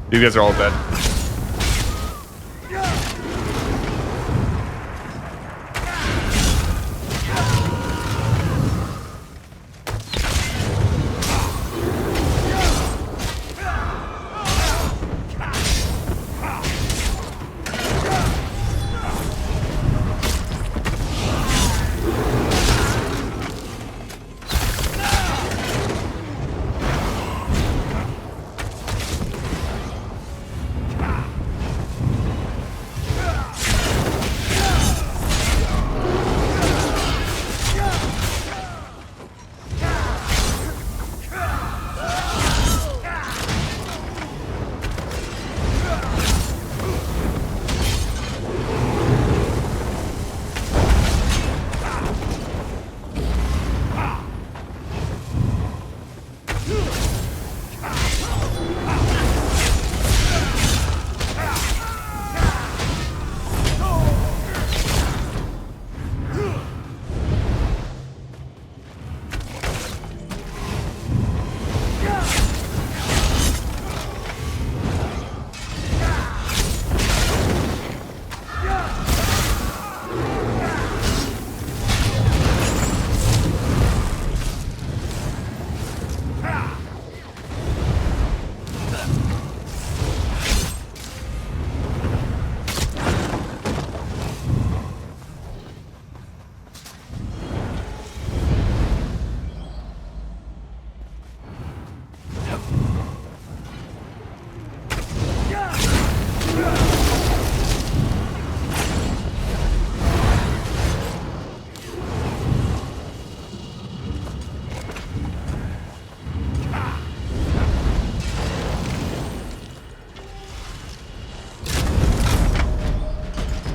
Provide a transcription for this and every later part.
These guys are all dead.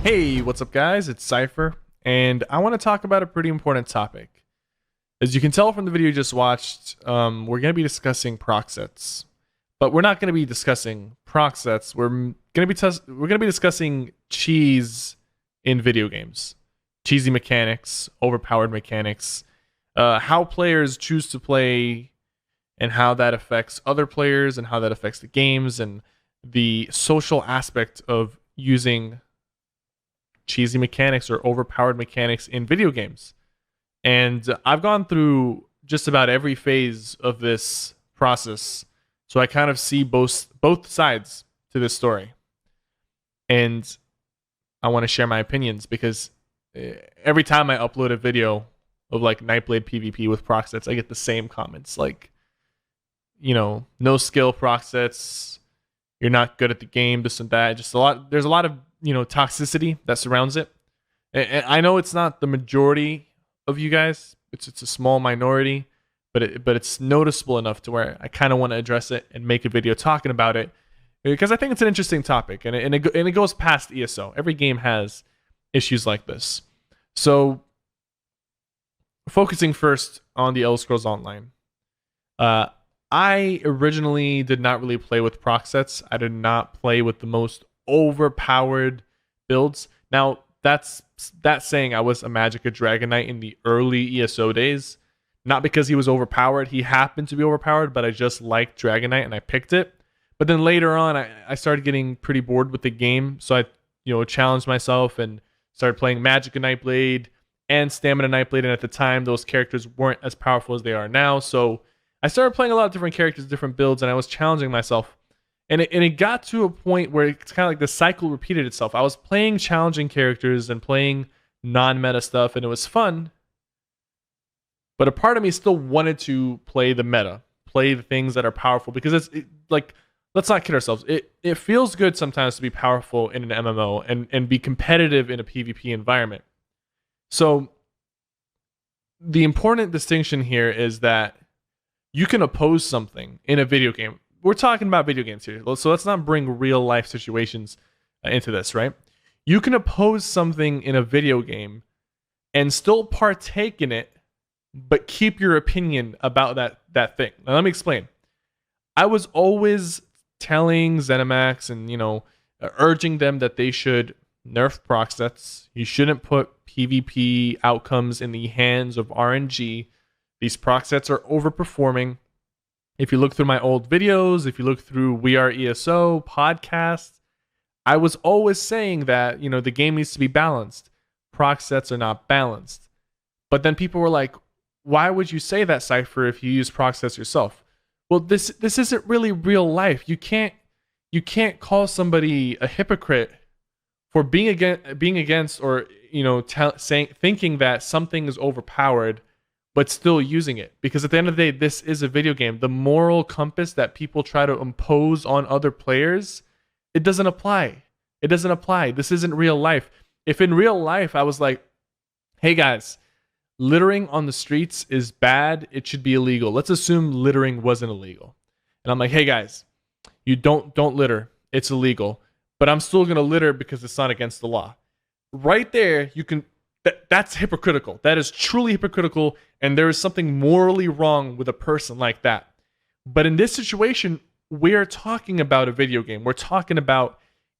Hey, what's up guys? It's Cypher, and I want to talk about a pretty important topic. As you can tell from the video you just watched, we're going to be discussing proc sets. But we're not going to be discussing proc sets. We're going to be discussing cheese in video games. Cheesy mechanics, overpowered mechanics, how players choose to play, and how that affects other players, and how that affects the games, and the social aspect of using cheesy mechanics or overpowered mechanics in video games. And I've gone through just about every phase of this process, so I kind of see both sides to this story. And I want to share my opinions because every time I upload a video of like Nightblade PvP with proc sets, I get the same comments like, you know, no skill proc sets, you're not good at the game, this and that. Just there's a lot of, you know, toxicity that surrounds it. And I know it's not the majority of you guys. It's a small minority, but it's noticeable enough to where I kind of want to address it and make a video talking about it because I think it's an interesting topic and it goes past ESO. Every game has issues like this. So focusing first on the Elder Scrolls Online. I originally did not really play with proc sets. I did not play with the most overpowered builds. Now, that's saying I was a Magicka Dragon Knight in the early ESO days. Not because he was overpowered. He happened to be overpowered, but I just liked Dragon Knight and I picked it. But then later on, I started getting pretty bored with the game. So I, you know, challenged myself and started playing Magicka Nightblade and Stamina Nightblade. And at the time, those characters weren't as powerful as they are now. So I started playing a lot of different characters, different builds, and I was challenging myself. And it got to a point where it's kind of like the cycle repeated itself. I was playing challenging characters and playing non-meta stuff, and it was fun. But a part of me still wanted to play the meta, play the things that are powerful, because like, let's not kid ourselves. It feels good sometimes to be powerful in an MMO and be competitive in a PvP environment. So the important distinction here is that you can oppose something in a video game. We're talking about video games here, so let's not bring real life situations into this, right? You can oppose something in a video game and still partake in it, but keep your opinion about that thing. Now, let me explain. I was always telling ZeniMax and, you know, urging them that they should nerf proc sets. You shouldn't put PvP outcomes in the hands of RNG. These proc sets are overperforming. If you look through my old videos, if you look through We Are ESO podcasts, I was always saying that, the game needs to be balanced. Proc sets are not balanced. But then people were like, why would you say that, Cypher, if you use proc sets yourself? Well, this isn't really real life. You can't call somebody a hypocrite for being against or thinking that something is overpowered but still using it, because at the end of the day, this is a video game. The moral compass that people try to impose on other players, it doesn't apply. This isn't real life. If in real life I was like, hey guys, littering on the streets is bad, it should be illegal. Let's assume littering wasn't illegal, and I'm like, hey guys, you don't litter, it's illegal, but I'm still gonna litter because it's not against the law. Right there, you can. That's hypocritical. That is truly hypocritical, and there is something morally wrong with a person like that. But in this situation, we're talking about a video game. We're talking about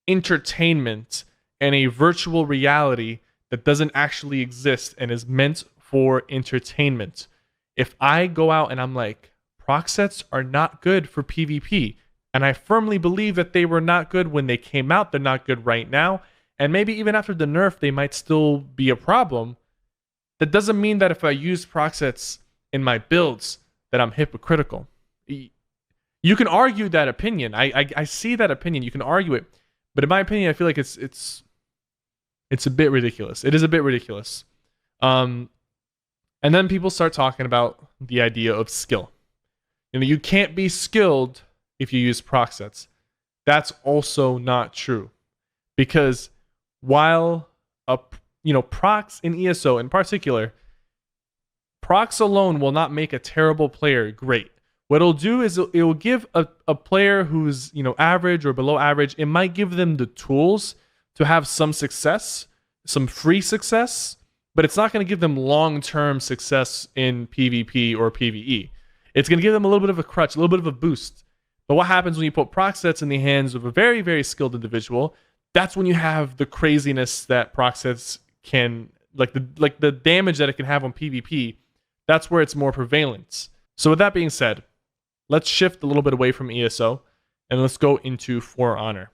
entertainment and a virtual reality that doesn't actually exist and is meant for entertainment. If I go out and I'm like, proc sets are not good for PvP, and I firmly believe that they were not good when they came out, they're not good right now, and maybe even after the nerf, they might still be a problem. That doesn't mean that if I use proc sets in my builds, that I'm hypocritical. You can argue that opinion. I see that opinion. You can argue it, but in my opinion, I feel like it's a bit ridiculous. It is a bit ridiculous. And then people start talking about the idea of skill. You can't be skilled if you use proc sets. That's also not true, because while procs in ESO in particular, procs alone will not make a terrible player great. What it'll do is it will give a player who's average or below average, it might give them the tools to have some success, some free success, but it's not going to give them long-term success in PvP or PvE. It's going to give them a little bit of a crutch, a little bit of a boost. But what happens when you put proc sets in the hands of a very, very skilled individual? That's when you have the craziness that proc sets can, like the damage that it can have on PvP. That's where it's more prevalent. So with that being said, let's shift a little bit away from ESO and let's go into For Honor.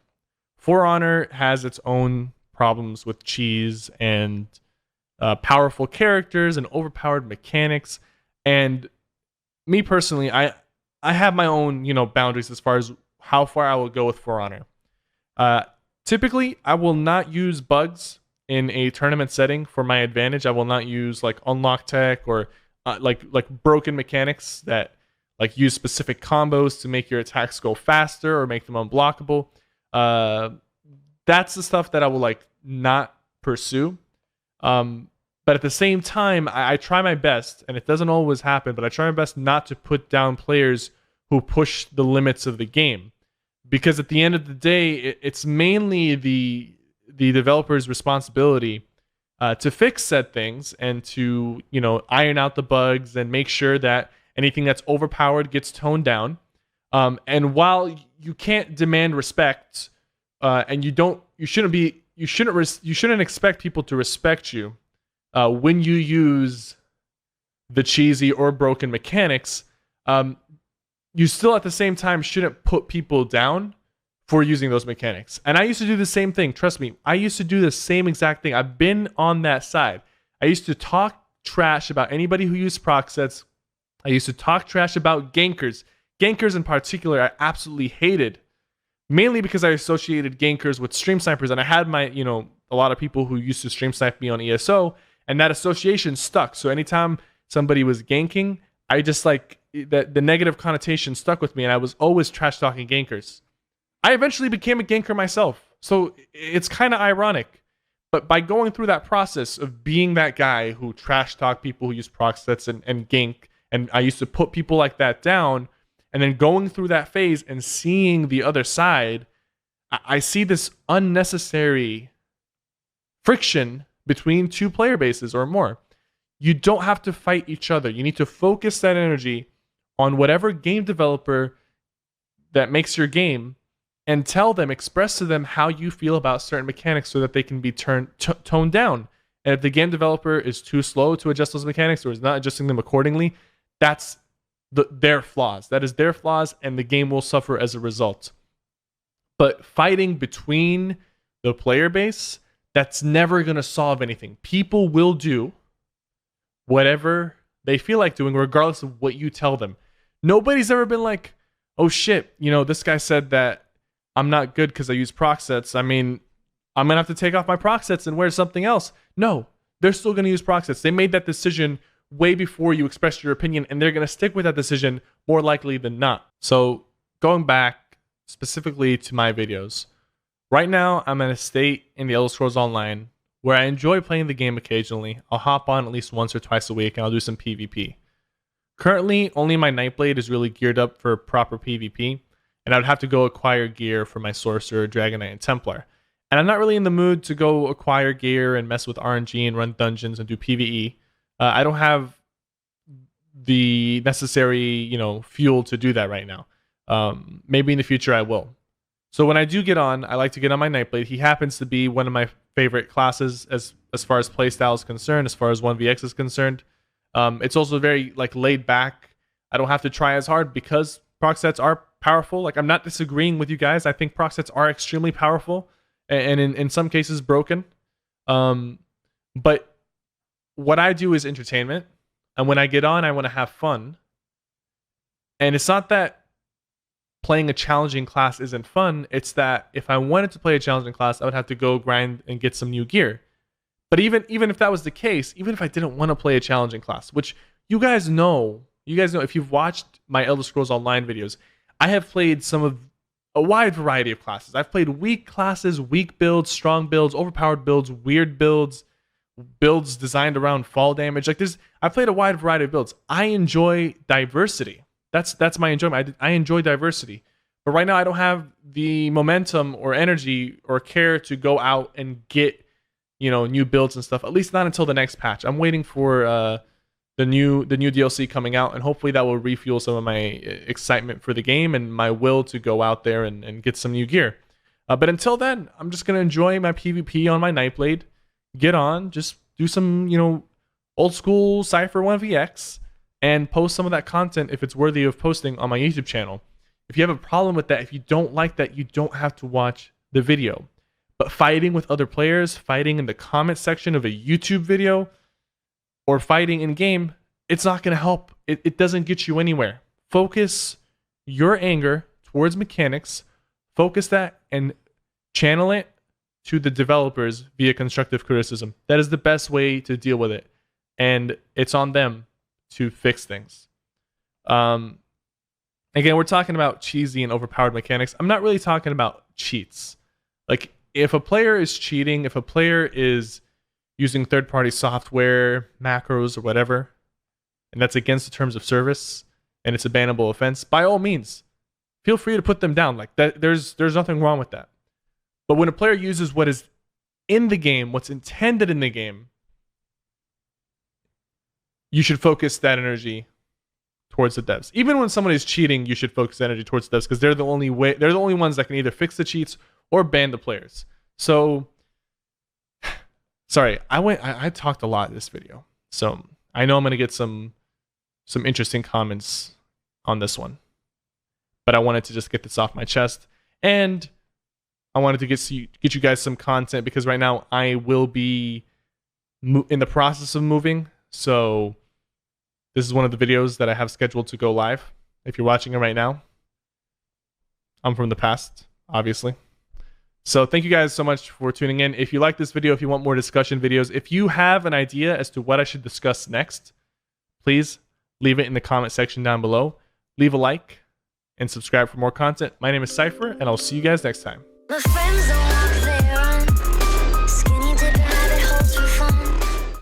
For Honor has its own problems with cheese and powerful characters and overpowered mechanics. And me personally, I have my own boundaries as far as how far I will go with For Honor. Typically, I will not use bugs in a tournament setting for my advantage. I will not use like unlock tech or like broken mechanics that like use specific combos to make your attacks go faster or make them unblockable. That's the stuff that I will like not pursue. But at the same time, I try my best, and it doesn't always happen, but I try my best not to put down players who push the limits of the game. Because at the end of the day, it's mainly the developer's responsibility to fix said things and to iron out the bugs and make sure that anything that's overpowered gets toned down. And while you can't demand respect, and you shouldn't expect people to respect you when you use the cheesy or broken mechanics. You still at the same time shouldn't put people down for using those mechanics. And I used to do the same thing. Trust me, I used to do the same exact thing. I've been on that side. I used to talk trash about anybody who used proc sets. I used to talk trash about gankers. Gankers in particular, I absolutely hated. Mainly because I associated gankers with stream snipers. And I had my, a lot of people who used to stream snipe me on ESO. And that association stuck. So anytime somebody was ganking, I just the negative connotation stuck with me, and I was always trash talking gankers. I eventually became a ganker myself, so it's kind of ironic. But by going through that process of being that guy who trash talk people who use proc sets and gank, and I used to put people like that down, and then going through that phase and seeing the other side, I see this unnecessary friction between two player bases or more. You don't have to fight each other. You need to focus that energy on whatever game developer that makes your game and express to them how you feel about certain mechanics so that they can be toned down. And if the game developer is too slow to adjust those mechanics or is not adjusting them accordingly, that's their flaws. That is their flaws, and the game will suffer as a result. But fighting between the player base, that's never going to solve anything. People will do whatever they feel like doing, regardless of what you tell them. Nobody's ever been like, oh shit, this guy said that I'm not good because I use proc sets. I mean, I'm going to have to take off my proc sets and wear something else. No, they're still going to use proc sets. They made that decision way before you expressed your opinion, and they're going to stick with that decision more likely than not. So going back specifically to my videos, right now I'm in a state in the Elder Scrolls Online where I enjoy playing the game occasionally. I'll hop on at least once or twice a week and I'll do some PvP. Currently, only my Nightblade is really geared up for proper PvP, and I would have to go acquire gear for my Sorcerer, Dragon Knight, and Templar. And I'm not really in the mood to go acquire gear and mess with RNG and run dungeons and do PvE. I don't have the necessary, fuel to do that right now. Maybe in the future I will. So when I do get on, I like to get on my Nightblade. He happens to be one of my favorite classes as far as playstyle is concerned, as far as 1vx is concerned. It's also very laid back. I don't have to try as hard because proc sets are powerful. I'm not disagreeing with you guys. I think proc sets are extremely powerful and in some cases broken. But what I do is entertainment. And when I get on, I want to have fun. And it's not that playing a challenging class isn't fun. It's that if I wanted to play a challenging class, I would have to go grind and get some new gear. But even if that was the case, even if I didn't want to play a challenging class, which you guys know if you've watched my Elder Scrolls Online videos, I have played a wide variety of classes. I've played weak classes, weak builds, strong builds, overpowered builds, weird builds designed around fall damage. I've played a wide variety of builds. I enjoy diversity. That's my enjoyment. I enjoy diversity. But right now I don't have the momentum or energy or care to go out and get new builds and stuff, at least not until the next patch. I'm waiting for the new DLC coming out, and hopefully that will refuel some of my excitement for the game and my will to go out there and get some new gear. But until then, I'm just going to enjoy my PvP on my Nightblade, get on, just do some, old school Cypher 1vx, and post some of that content if it's worthy of posting on my YouTube channel. If you have a problem with that, if you don't like that, you don't have to watch the video. But fighting with other players, fighting in the comment section of a YouTube video, or fighting in game, it's not going to help. It doesn't get you anywhere. Focus your anger towards mechanics, focus that and channel it to the developers via constructive criticism. That is the best way to deal with it. And it's on them to fix things. Again, we're talking about cheesy and overpowered mechanics. I'm not really talking about cheats. If a player is cheating, if a player is using third-party software, macros, or whatever, and that's against the terms of service, and it's a bannable offense, by all means, feel free to put them down. There's nothing wrong with that. But when a player uses what is in the game, what's intended in the game, you should focus that energy towards the devs. Even when someone is cheating, you should focus energy towards the devs because they're the only ones that can either fix the cheats or ban the players. So, sorry, I talked a lot in this video. So I know I'm gonna get some interesting comments on this one, but I wanted to just get this off my chest, and I wanted to get you guys some content because right now I will be in the process of moving. So this is one of the videos that I have scheduled to go live. If you're watching it right now, I'm from the past, obviously. So thank you guys so much for tuning in. If you like this video, if you want more discussion videos, if you have an idea as to what I should discuss next, please leave it in the comment section down below. Leave a like and subscribe for more content. My name is Cypher, and I'll see you guys next time.